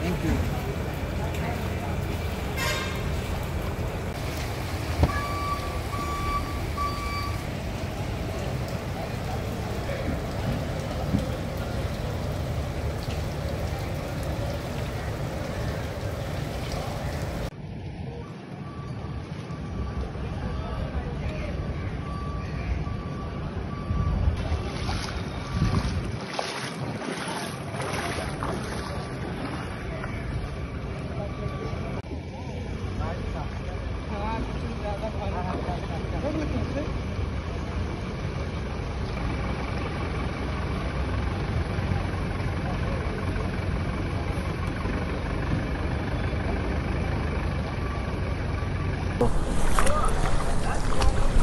Thank you.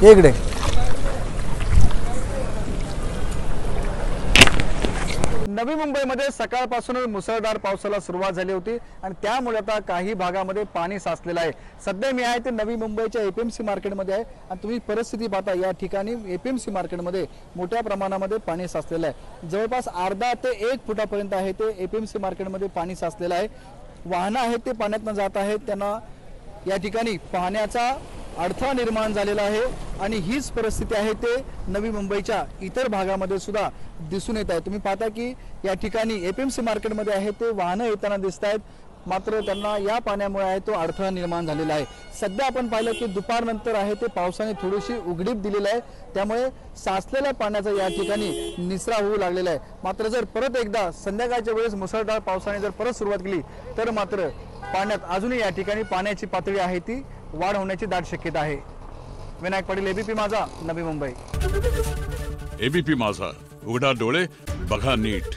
इकडे नवी मुंबईमध्ये सकाळपासूनच मुसळधार पावसाला सुरुवात झाली होती आणि त्यामुळे आता काही भागामध्ये पाणी साचलेलं आहे। सध्या मी आहे ते नवी मुंबईच्या एपीएमसी मार्केटमध्ये आहे आणि तुम्ही परिस्थिती पाहता या ठिकाणी एपीएमसी मार्केटमध्ये मोठ्या प्रमाणामध्ये पाणी साचलेलं आहे। जवळपास अर्धा ते 1 फुटापर्यंत आहे ते एपीएमसी मार्केटमध्ये पाणी साचलेलं आहे। वाहनं आहेत ते पाण्यातून जात आहेत, त्यांना या ठिकाणी पाहण्याचा अडथळा निर्माण झालेला आहे आणि हीच परिस्थिती आहे ते नवी मुंबईच्या इतर भागामध्ये सुद्धा दिसून येत आहे। तुम्ही पाहता की या ठिकाणी एपीएमसी मार्केटमध्ये आहे ते वाहनं येताना दिसत आहेत, मात्र त्यांना या पाण्यामुळे आहे तो अडथळा निर्माण झालेला आहे। सध्या आपण पाहिलं की दुपारनंतर आहे ते पावसाने थोडीशी उघडीप दिलेली आहे, त्यामुळे साचलेल्या पाण्याचा या ठिकाणी निचरा होऊ लागलेला आहे। मात्र जर परत एकदा संध्याकाळच्या वेळेस मुसळधार पावसाने जर परत सुरुवात केली तर मात्र पाण्यात अजूनही या ठिकाणी पाण्याची पातळी आहे ती वाढ होण्याची दाट शक्यता आहे। विनायक पाटील, एबीपी माझा, नवी मुंबई। एबीपी माझा, उघडा डोळे बघा नीट।